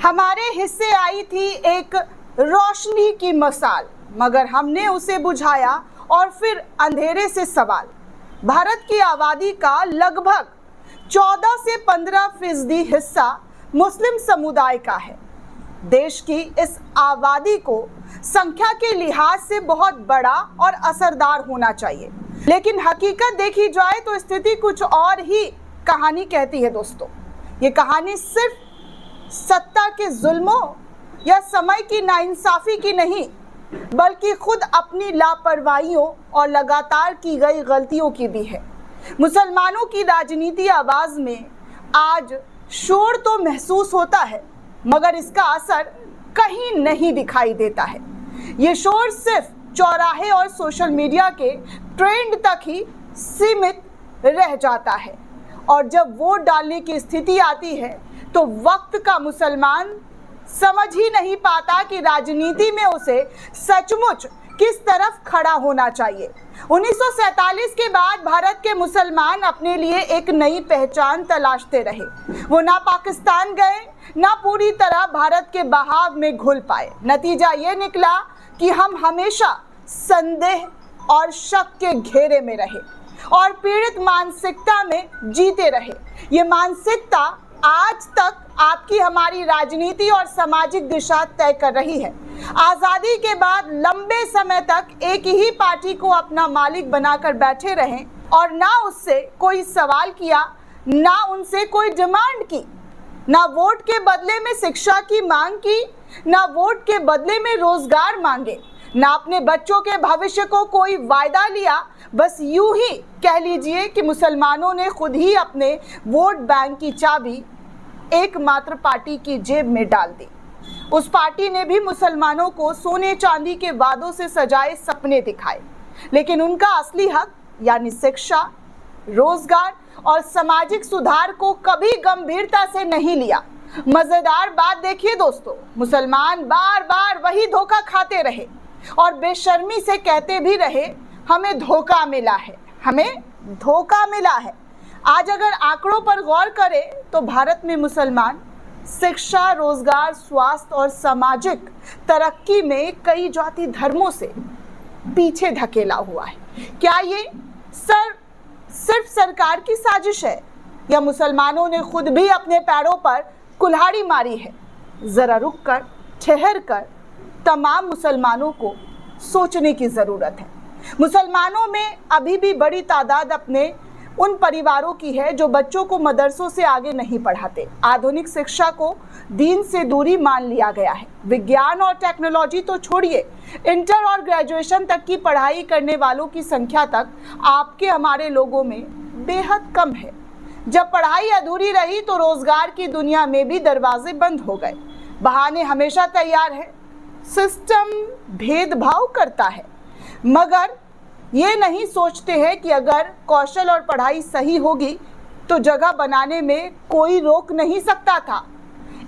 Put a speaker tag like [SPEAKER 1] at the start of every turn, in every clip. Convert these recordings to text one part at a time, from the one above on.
[SPEAKER 1] हमारे हिस्से आई थी एक रोशनी की मसाल, मगर हमने उसे बुझाया और फिर अंधेरे से सवाल। भारत की आबादी का लगभग 14 से 15% हिस्सा मुस्लिम समुदाय का है। देश की इस आबादी को संख्या के लिहाज से बहुत बड़ा और असरदार होना चाहिए, लेकिन हकीकत देखी जाए तो स्थिति कुछ और ही कहानी कहती है। दोस्तों, ये कहानी सिर्फ सत्ता के जुल्मों या समय की नाइंसाफी की नहीं, बल्कि खुद अपनी लापरवाहियों और लगातार की गई गलतियों की भी है। मुसलमानों की राजनीति आवाज में आज शोर तो महसूस होता है, मगर इसका असर कहीं नहीं दिखाई देता है। ये शोर सिर्फ चौराहे और सोशल मीडिया के ट्रेंड तक ही सीमित रह जाता है, और जब वोट डालने की स्थिति आती है तो वक्त का मुसलमान समझ ही नहीं पाता कि राजनीति में उसे सचमुच किस तरफ खड़ा होना चाहिए। 1947 के बाद भारत के मुसलमान अपने लिए एक नई पहचान तलाशते रहे। वो ना पाकिस्तान गए, ना पूरी तरह भारत के बहाव में घुल पाए। नतीजा ये निकला कि हम हमेशा संदेह और शक के घेरे में रहे और पीड़ित मानसिकता में जीते रहे। ये मानसिकता आज तक आपकी हमारी राजनीति और सामाजिक दिशा तय कर रही है। आज़ादी के बाद लंबे समय तक एक ही पार्टी को अपना मालिक बनाकर बैठे रहे और ना उससे कोई सवाल किया, ना उनसे कोई डिमांड की, ना वोट के बदले में शिक्षा की मांग की, ना वोट के बदले में रोजगार मांगे, ना अपने बच्चों के भविष्य को कोई वायदा लिया। बस यूं ही कह लीजिए कि मुसलमानों ने खुद ही अपने वोट बैंक की चाबी एकमात्र पार्टी की जेब में डाल दी। उस पार्टी ने भी मुसलमानों को सोने चांदी के वादों से सजाए सपने दिखाए, लेकिन उनका असली हक यानी शिक्षा, रोजगार और सामाजिक सुधार को कभी गंभीरता से नहीं लिया। मजेदार बात देखिए दोस्तों, मुसलमान बार बार वही धोखा खाते रहे और बेशर्मी से कहते भी रहे, हमें धोखा मिला है, हमें धोखा मिला है। आज अगर आंकड़ों पर गौर करें तो भारत में मुसलमान शिक्षा, रोजगार, स्वास्थ्य और सामाजिक तरक्की में कई जाति धर्मों से पीछे धकेला हुआ है। क्या ये सिर्फ सरकार की साजिश है या मुसलमानों ने खुद भी अपने पैरों पर कुल्हाड़ी मारी है? जरा रुक कर, ठहर कर तमाम मुसलमानों को सोचने की जरूरत है। मुसलमानों में अभी भी बड़ी तादाद अपने उन परिवारों की है जो बच्चों को मदरसों से आगे नहीं पढ़ाते। आधुनिक शिक्षा को दीन से दूरी मान लिया गया है। विज्ञान और टेक्नोलॉजी तो छोड़िए, इंटर और ग्रेजुएशन तक की पढ़ाई करने वालों की संख्या तक आपके हमारे लोगों में बेहद कम है। जब पढ़ाई अधूरी रही तो रोजगार की दुनिया में भी दरवाजे बंद हो गए। बहाने हमेशा तैयार है। सिस्टम भेदभाव करता है, मगर ये नहीं सोचते हैं कि अगर कौशल और पढ़ाई सही होगी तो जगह बनाने में कोई रोक नहीं सकता था।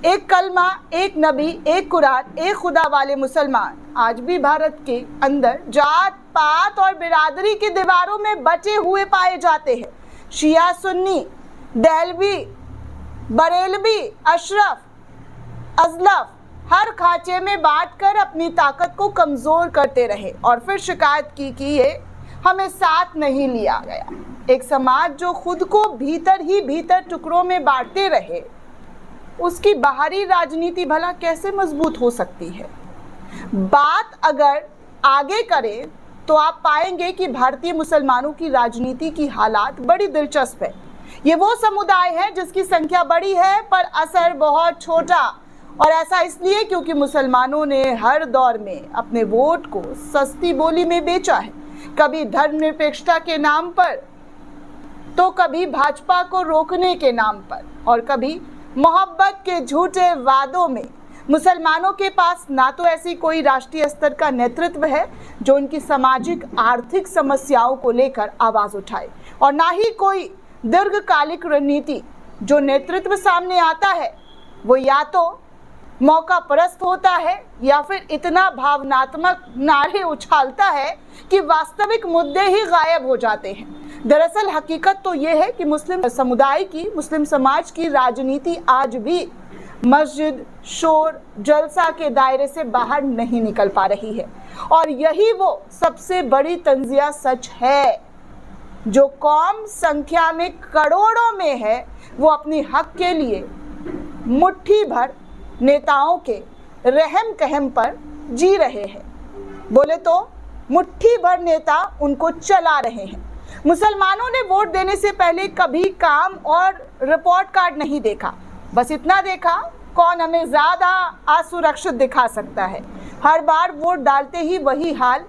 [SPEAKER 1] एक कलमा, एक नबी, एक कुरान, एक खुदा वाले मुसलमान आज भी भारत के अंदर जात पात और बिरादरी की दीवारों में बचे हुए पाए जाते हैं। शिया, सुन्नी, देहलवी, बरेलवी, अशरफ, अजलफ हर खांचे में बांटकर अपनी ताकत को कमजोर करते रहे और फिर शिकायत की कि ये हमें साथ नहीं लिया गया। एक समाज जो खुद को भीतर ही भीतर टुकड़ों में बांटते रहे, उसकी बाहरी राजनीति भला कैसे मजबूत हो सकती है? बात अगर आगे करें तो आप पाएंगे कि भारतीय मुसलमानों की राजनीति की हालात बड़ी दिलचस्प है। ये वो समुदाय है जिसकी संख्या बड़ी है पर असर बहुत छोटा, और ऐसा इसलिए क्योंकि मुसलमानों ने हर दौर में अपने वोट को सस्ती बोली में बेचा है। कभी धर्मनिरपेक्षता के नाम पर, तो कभी भाजपा को रोकने के नाम पर, और कभी मोहब्बत के झूठे वादों में। मुसलमानों के पास ना तो ऐसी कोई राष्ट्रीय स्तर का नेतृत्व है जो उनकी सामाजिक आर्थिक समस्याओं को लेकर आवाज उठाए, और ना ही कोई दीर्घकालिक रणनीति। जो नेतृत्व सामने आता है वो या तो मौका परस्त होता है या फिर इतना भावनात्मक नारे उछालता है कि वास्तविक मुद्दे ही गायब हो जाते हैं। दरअसल हकीकत तो ये है कि मुस्लिम समुदाय की, मुस्लिम समाज की राजनीति आज भी मस्जिद, शोर, जलसा के दायरे से बाहर नहीं निकल पा रही है। और यही वो सबसे बड़ी तंजिया सच है। जो कौम संख्या में करोड़ों में है, वो अपनी हक के लिए मुट्ठी भर नेताओं के रहम कहम पर जी रहे हैं। बोले तो मुट्ठी भर नेता उनको चला रहे हैं। मुसलमानों ने वोट देने से पहले कभी काम और रिपोर्ट कार्ड नहीं देखा, बस इतना देखा कौन हमें ज़्यादा असुरक्षित दिखा सकता है। हर बार वोट डालते ही वही हाल,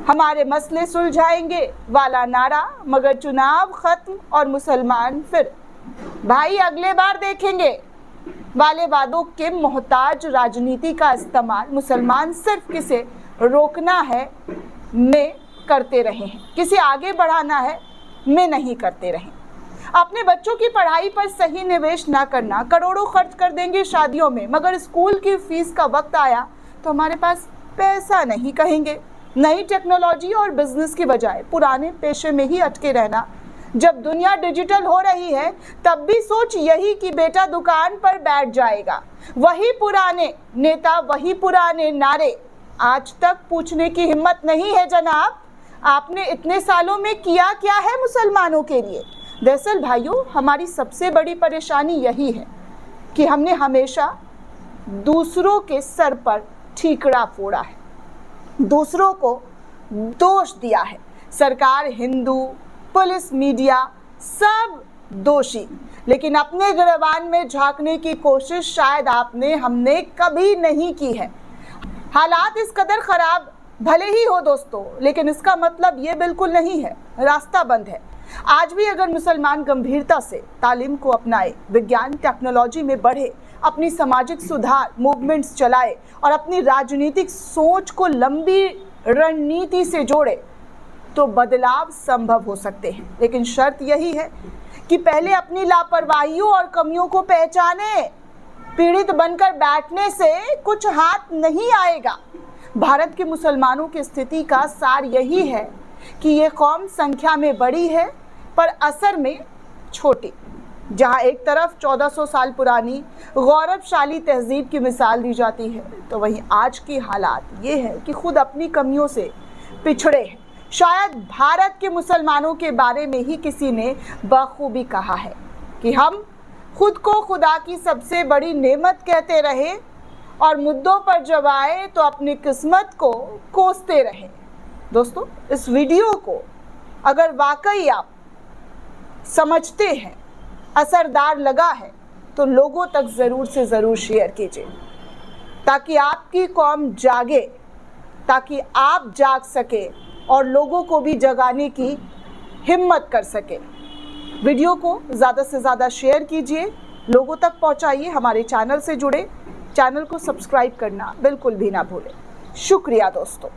[SPEAKER 1] हमारे मसले सुलझाएंगे वाला नारा, मगर चुनाव खत्म और मुसलमान फिर भाई अगले बार देखेंगे वाले वादों के मोहताज राजनीति का इस्तेमाल मुसलमान सिर्फ किसे रोकना है में करते रहे हैं, किसे आगे बढ़ाना है में नहीं करते रहे। अपने बच्चों की पढ़ाई पर सही निवेश ना करना, करोड़ों खर्च कर देंगे शादियों में, मगर स्कूल की फीस का वक्त आया तो हमारे पास पैसा नहीं कहेंगे। नई टेक्नोलॉजी और बिजनेस की बजाय पुराने पेशे में ही अटके रहना। जब दुनिया डिजिटल हो रही है तब भी सोच यही कि बेटा दुकान पर बैठ जाएगा। वही पुराने नेता, वही पुराने नारे। आज तक पूछने की हिम्मत नहीं है जनाब, आपने इतने सालों में किया क्या है मुसलमानों के लिए। दरअसल भाइयों, हमारी सबसे बड़ी परेशानी यही है कि हमने हमेशा दूसरों के सर पर ठीकरा फोड़ा है, दूसरों को दोष दिया है। सरकार, हिंदू, पुलिस, मीडिया सब दोषी, लेकिन अपने गिरबान में झांकने की कोशिश शायद आपने हमने कभी नहीं की है। हालात इस कदर खराब भले ही हो दोस्तों, लेकिन इसका मतलब ये बिल्कुल नहीं है रास्ता बंद है। आज भी अगर मुसलमान गंभीरता से तालीम को अपनाए, विज्ञान टेक्नोलॉजी में बढ़े, अपनी सामाजिक सुधार मूवमेंट्स चलाए और अपनी राजनीतिक सोच को लंबी रणनीति से जोड़े, तो बदलाव संभव हो सकते हैं। लेकिन शर्त यही है कि पहले अपनी लापरवाहियों और कमियों को पहचाने। पीड़ित बनकर बैठने से कुछ हाथ नहीं आएगा। भारत के मुसलमानों की स्थिति का सार यही है कि ये कौम संख्या में बड़ी है पर असर में छोटी। जहाँ एक तरफ 1400 साल पुरानी गौरवशाली तहजीब की मिसाल दी जाती है, तो वहीं आज की हालात ये है कि खुद अपनी कमियों से पिछड़े हैं। शायद भारत के मुसलमानों के बारे में ही किसी ने बखूबी कहा है कि हम खुद को खुदा की सबसे बड़ी नेमत कहते रहे और मुद्दों पर जब आए तो अपनी किस्मत को कोसते रहे। दोस्तों, इस वीडियो को अगर वाकई आप समझते हैं, असरदार लगा है, तो लोगों तक ज़रूर से ज़रूर शेयर कीजिए ताकि आपकी कौम जागे, ताकि आप जाग सके और लोगों को भी जगाने की हिम्मत कर सके। वीडियो को ज़्यादा से ज़्यादा शेयर कीजिए, लोगों तक पहुंचाइए। हमारे चैनल से जुड़े, चैनल को सब्सक्राइब करना बिल्कुल भी ना भूलें। शुक्रिया दोस्तों।